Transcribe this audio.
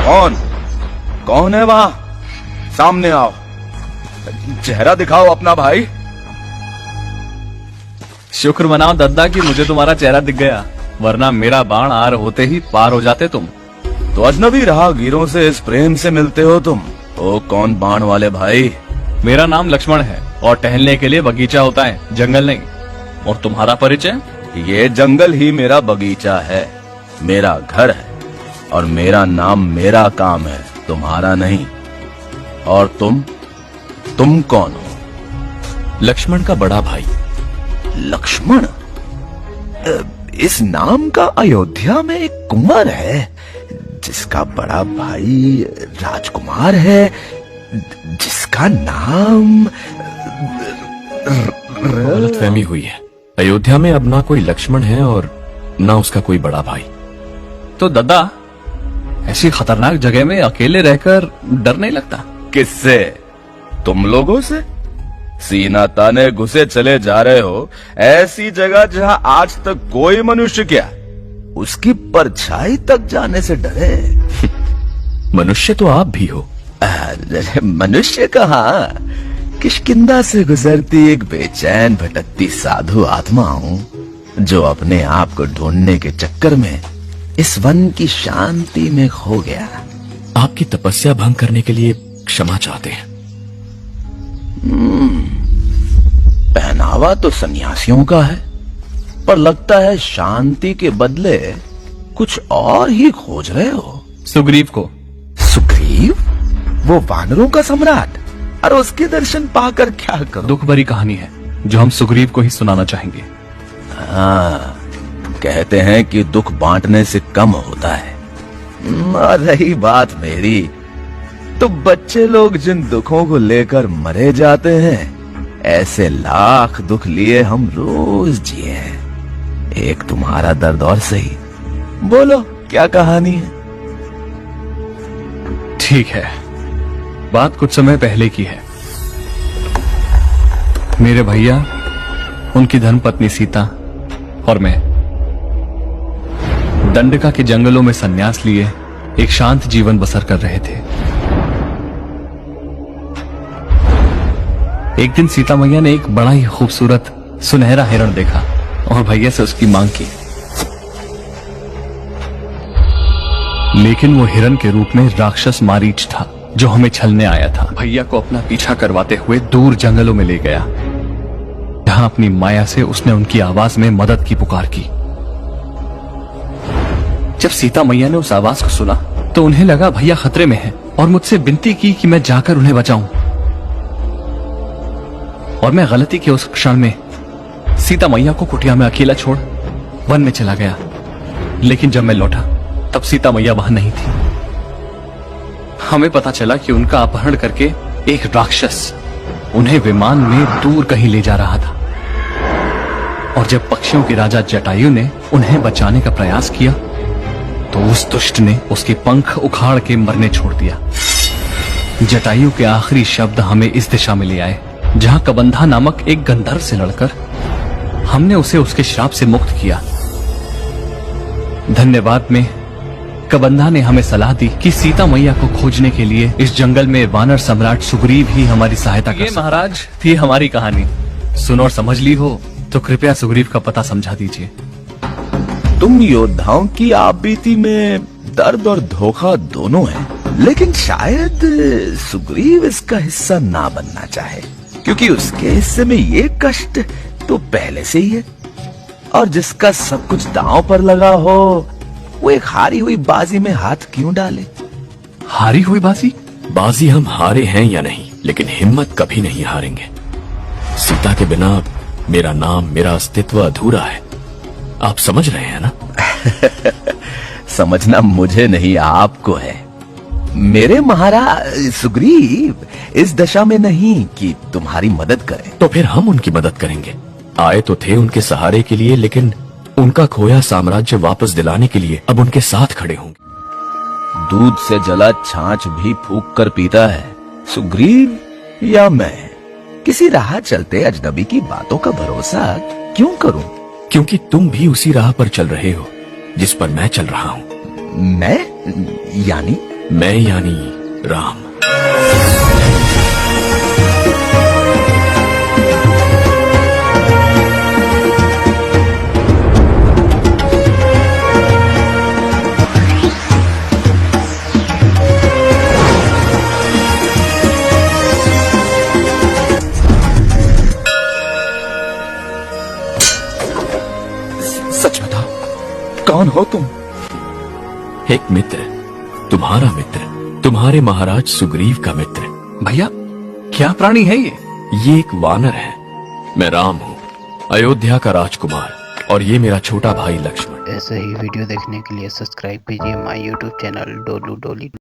कौन कौन है वहां? सामने आओ, चेहरा दिखाओ अपना भाई। शुक्र मनाओ दद्दा कि मुझे तुम्हारा चेहरा दिख गया, वरना मेरा बाण आर होते ही पार हो जाते तुम। तो अजनबी राहगीरों से इस प्रेम से मिलते हो तुम? ओ कौन बाण वाले भाई? मेरा नाम लक्ष्मण है और टहलने के लिए बगीचा होता है, जंगल नहीं। और तुम्हारा परिचय? ये जंगल ही मेरा बगीचा है, मेरा घर है, और मेरा नाम मेरा काम है, तुम्हारा नहीं। और तुम कौन हो? लक्ष्मण का बड़ा भाई। लक्ष्मण? इस नाम का अयोध्या में एक कुंवर है जिसका बड़ा भाई राजकुमार है, जिसका नाम गलतफहमी हुई है। अयोध्या में अब ना कोई लक्ष्मण है और ना उसका कोई बड़ा भाई। तो दद्दा, ऐसी खतरनाक जगह में अकेले रहकर डर नहीं लगता? किससे? तुम लोगों से? सीना ताने घुसे चले जा रहे हो ऐसी जगह जहां आज तक कोई मनुष्य क्या उसकी परछाई तक जाने से डरे। मनुष्य तो आप भी हो। मनुष्य कहाँ, किष्किंधा से गुजरती एक बेचैन भटकती साधु आत्मा हूँ जो अपने आप को ढूंढने के चक्कर में इस वन की शांति में खो गया। आपकी तपस्या भंग करने के लिए क्षमा चाहते हैं। पहनावा तो सन्यासियों का है, पर लगता है शांति के बदले कुछ और ही खोज रहे हो। सुग्रीव को। सुग्रीव? वो वानरों का सम्राट? और उसके दर्शन पाकर क्या करो? दुख भरी कहानी है जो हम सुग्रीव को ही सुनाना चाहेंगे। हाँ, कहते हैं कि दुख बांटने से कम होता है। और रही बात मेरी, तो बच्चे लोग जिन दुखों को लेकर मरे जाते हैं, ऐसे लाख दुख लिए हम रोज जिए हैं। एक तुम्हारा दर्द और सही। बोलो क्या कहानी है? ठीक है, बात कुछ समय पहले की है। मेरे भैया, उनकी धर्मपत्नी सीता और मैं दंडका के जंगलों में संन्यास लिए एक शांत जीवन बसर कर रहे थे। एक दिन सीता मैया ने एक बड़ा ही खूबसूरत सुनहरा हिरण देखा और भैया से उसकी मांग की, लेकिन वो हिरण के रूप में राक्षस मारीच था जो हमें छलने आया था। भैया को अपना पीछा करवाते हुए दूर जंगलों में ले गया, जहां अपनी माया से उसने उनकी आवाज में मदद की पुकार की। जब सीता मैया ने उस आवाज को सुना तो उन्हें लगा भैया खतरे में हैं और मुझसे विनती की कि मैं जाकर उन्हें बचाऊं। और मैं गलती के उस क्षण में सीता मैया को कुटिया में अकेला छोड़ वन में चला गया। लेकिन जब मैं लौटा तब सीता मैया वहां नहीं थी। हमें पता चला कि उनका अपहरण करके एक राक्षस उन्हें विमान में दूर कहीं ले जा रहा था। और जब पक्षियों के राजा जटायु ने उन्हें बचाने का प्रयास किया तो उस दुष्ट ने उसके पंख उखाड़ के मरने छोड़ दिया। जटायु के आखिरी शब्द हमें इस दिशा में ले आए जहां कबंधा नामक एक गंधर्व से लड़कर हमने उसे उसके श्राप से मुक्त किया। धन्यवाद में कबंधा ने हमें सलाह दी कि सीता मैया को खोजने के लिए इस जंगल में वानर सम्राट सुग्रीव ही हमारी सहायता कर। ये महाराज थी हमारी कहानी। सुन और समझ ली हो तो कृपया सुग्रीव का पता समझा दीजिए। तुम योद्धाओं की आपबीती में दर्द और धोखा दोनों है, लेकिन शायद सुग्रीव इसका हिस्सा ना बनना चाहे, क्योंकि उसके हिस्से में ये कष्ट तो पहले से ही है। और जिसका सब कुछ दांव पर लगा हो वो एक हारी हुई बाजी में हाथ क्यों डाले? हारी हुई बाजी? बाजी हम हारे हैं या नहीं, लेकिन हिम्मत कभी नहीं हारेंगे। सीता के बिना मेरा नाम, मेरा अस्तित्व अधूरा है। आप समझ रहे हैं ना? समझना मुझे नहीं, आपको है। मेरे महाराज सुग्रीव इस दशा में नहीं कि तुम्हारी मदद करें। तो फिर हम उनकी मदद करेंगे। आए तो थे उनके सहारे के लिए, लेकिन उनका खोया साम्राज्य वापस दिलाने के लिए अब उनके साथ खड़े होंगे। दूध से जला छाछ भी फूंक कर पीता है, सुग्रीव या मैं। किसी राह चलते अजनबी की बातों का भरोसा क्यों करूं? क्योंकि तुम भी उसी राह पर चल रहे हो जिस पर मैं चल रहा हूँ। मैं? यानी मैं यानी राम। सच बताओ, कौन हो तुम? एक मित्र, तुम्हारा मित्र, तुम्हारे महाराज सुग्रीव का मित्र। भैया क्या प्राणी है ये एक वानर है। मैं राम हूँ, अयोध्या का राजकुमार, और ये मेरा छोटा भाई लक्ष्मण। ऐसे ही वीडियो देखने के लिए सब्सक्राइब कीजिए माय यूट्यूब चैनल डोलू डोली।